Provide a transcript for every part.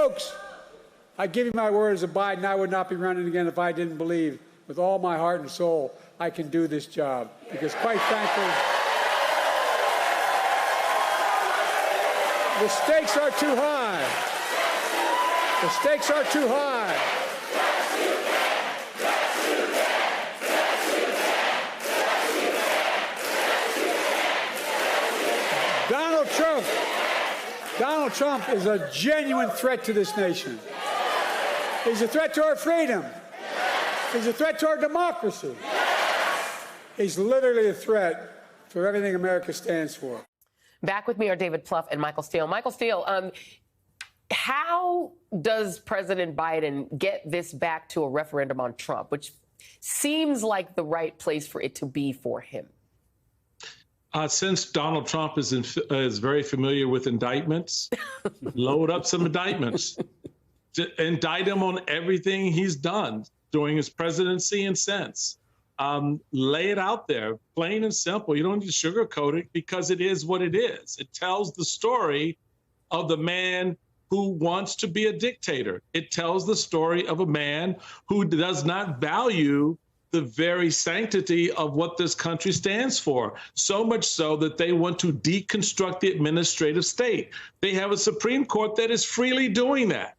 Folks, I give you my word as a Biden, I would not be running again if I didn't believe with all my heart and soul I can do this job. Because quite frankly, the stakes are too high. The stakes are too high. Donald Trump is a genuine threat to this nation. He's a threat to our freedom. He's a threat to our democracy. He's literally a threat for everything America stands for. Back with me are David Plouffe and Michael Steele. Michael Steele, how does President Biden get this back to a referendum on Trump, which seems like the right place for it to be for him? Since Donald Trump is very familiar with indictments, load up some indictments. Indict him on everything he's done during his presidency and since. Lay it out there, plain and simple. You don't need to sugarcoat it because it is what it is. It tells the story of the man who wants to be a dictator. It tells the story of a man who does not value the very sanctity of what this country stands for, so much so that they want to deconstruct the administrative state. They have a Supreme Court that is freely doing that.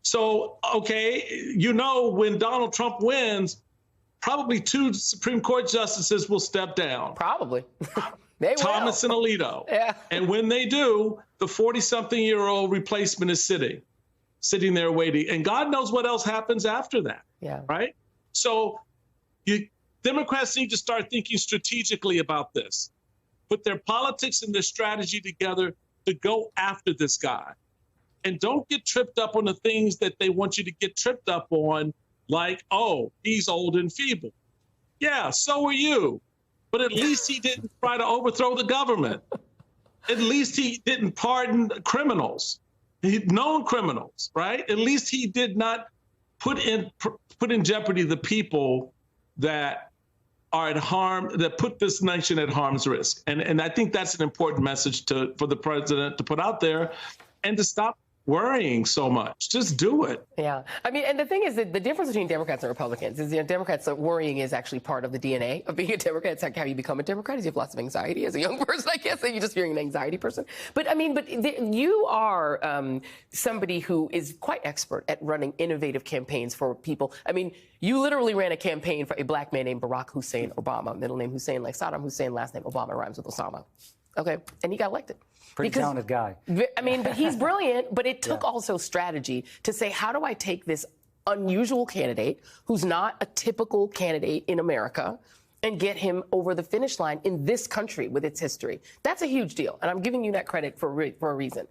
So, okay, you know, when Donald Trump wins, probably 2 Supreme Court justices will step down. Probably. They Thomas will. and Alito. Yeah. And when they do, the 40-something-year-old replacement is sitting there waiting. And God knows what else happens after that. Yeah. Right? So Democrats need to start thinking strategically about this. Put their politics and their strategy together to go after this guy. And don't get tripped up on the things that they want you to get tripped up on, like, oh, he's old and feeble. Yeah, so are you. But at least he didn't try to overthrow the government. At least he didn't pardon criminals, known criminals, right? At least he did not put in jeopardy the people that are at harm, that put this nation at harm's risk. And I think that's an important message for the president to put out there and to stop worrying so much. Just do it. Yeah. I mean, and the thing is that the difference between Democrats and Republicans is, Democrats, worrying is actually part of the DNA of being a Democrat. It's like how you become a Democrat is you have lots of anxiety as a young person, I guess, and you're just hearing an anxiety person. But I mean, you are somebody who is quite expert at running innovative campaigns for people. I mean, you literally ran a campaign for a black man named Barack Hussein Obama, middle name Hussein like Saddam Hussein, last name Obama rhymes with Osama. Okay. And he got elected. Pretty talented guy. I mean, but he's brilliant. But it took also strategy to say, how do I take this unusual candidate who's not a typical candidate in America and get him over the finish line in this country with its history? That's a huge deal. And I'm giving you that credit for a reason.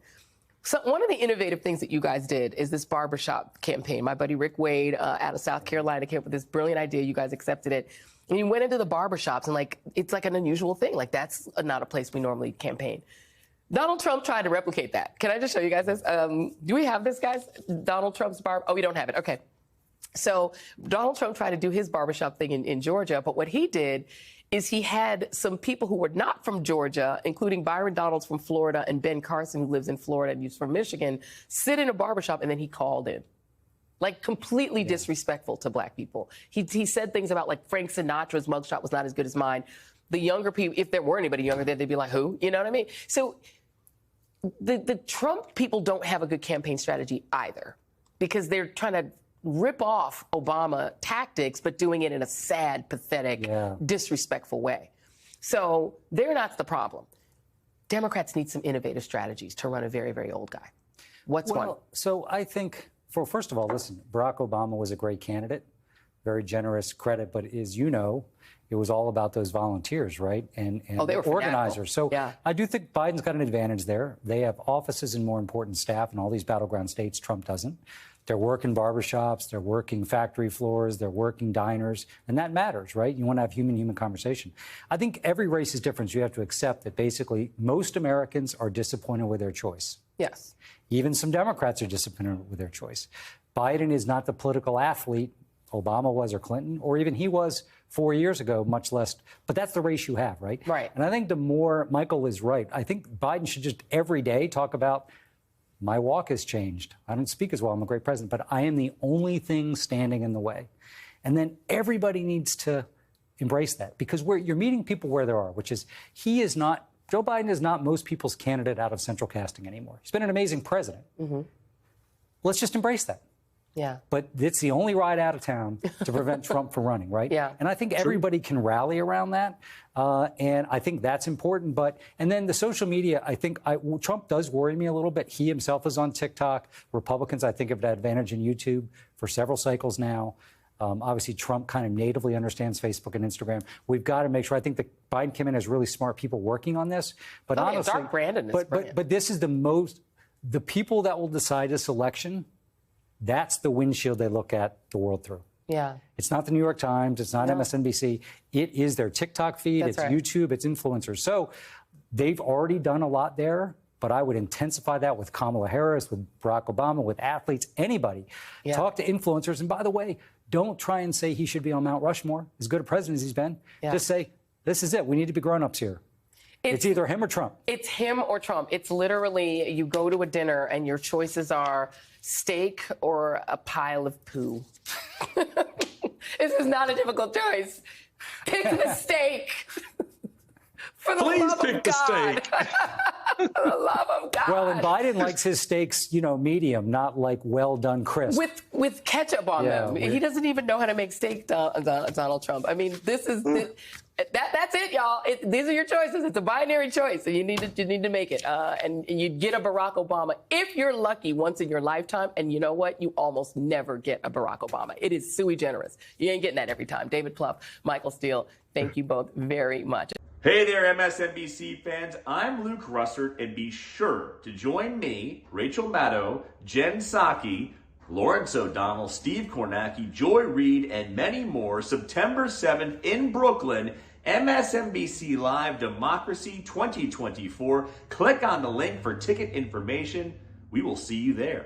So one of the innovative things that you guys did is this barbershop campaign. My buddy Rick Wade out of South Carolina came up with this brilliant idea. You guys accepted it. And you went into the barbershops and it's like an unusual thing. Like that's not a place we normally campaign. Donald Trump tried to replicate that. Can I just show you guys this? Do we have this, guys? Donald Trump's Oh, we don't have it. Okay. So Donald Trump tried to do his barbershop thing in Georgia, but what he did is he had some people who were not from Georgia, including Byron Donalds from Florida and Ben Carson, who lives in Florida and he's from Michigan, sit in a barbershop, and then he called in. Like completely disrespectful to black people. He said things about like Frank Sinatra's mugshot was not as good as mine. The younger people, if there were anybody younger there, they'd be like, who? You know what I mean? So the Trump people don't have a good campaign strategy either, because they're trying to rip off Obama tactics, but doing it in a sad, pathetic, disrespectful way. So they're not the problem. Democrats need some innovative strategies to run a very, very old guy. What's one? So I think, first of all, listen, Barack Obama was a great candidate, very generous credit, but as you know, it was all about those volunteers, right? And they were organizers. Fanatical. So I do think Biden's got an advantage there. They have offices and more important staff in all these battleground states. Trump doesn't. They're working barbershops, they're working factory floors, they're working diners, and that matters, right? You want to have human-human conversation. I think every race is different. So you have to accept that basically most Americans are disappointed with their choice. Yes. Even some Democrats are disappointed with their choice. Biden is not the political athlete Obama was or Clinton, or even he was 4 years ago, much less. But that's the race you have, right? Right. And I think the more, Michael is right, I think Biden should just every day talk about My walk has changed. I don't speak as well. I'm a great president, but I am the only thing standing in the way. And then everybody needs to embrace that, because you're meeting people where they are, which is Joe Biden is not most people's candidate out of central casting anymore. He's been an amazing president. Mm-hmm. Let's just embrace that. Yeah. But it's the only ride out of town to prevent Trump from running, right? Yeah. And I think everybody can rally around that. And I think that's important. And then the social media, I think Trump does worry me a little bit. He himself is on TikTok. Republicans, I think, have an advantage in YouTube for several cycles now. Obviously, Trump kind of natively understands Facebook and Instagram. We've got to make sure. I think that Biden came in as really smart people working on this. But honestly, Dark Brandon is brilliant. But this is the people that will decide this election. That's the windshield they look at the world through. Yeah. It's not the New York Times. It's not MSNBC. It is their TikTok feed. That's it's right. YouTube. It's influencers. So they've already done a lot there, but I would intensify that with Kamala Harris, with Barack Obama, with athletes, anybody. Yeah. Talk to influencers. And by the way, don't try and say he should be on Mount Rushmore, as good a president as he's been. Yeah. Just say, this is it. We need to be grown-ups here. It's either him or Trump. It's him or Trump. It's literally, you go to a dinner and your choices are steak or a pile of poo. This is not a difficult choice. Pick the steak. For the Please love pick of the God. steak. For the love of God. Well, and Biden likes his steaks, medium, not like well done crisp. With ketchup on them. He doesn't even know how to make steak, Donald Trump. I mean, this is that's it, y'all. These are your choices. It's a binary choice, and you need to make it. And you'd get a Barack Obama if you're lucky once in your lifetime. And you know what? You almost never get a Barack Obama. It is sui generis. You ain't getting that every time. David Plouffe, Michael Steele, thank you both very much. Hey there, MSNBC fans. I'm Luke Russert, and be sure to join me, Rachel Maddow, Jen Psaki, Lawrence O'Donnell, Steve Kornacki, Joy Reid, and many more September 7th in Brooklyn, MSNBC Live Democracy 2024. Click on the link for ticket information. We will see you there.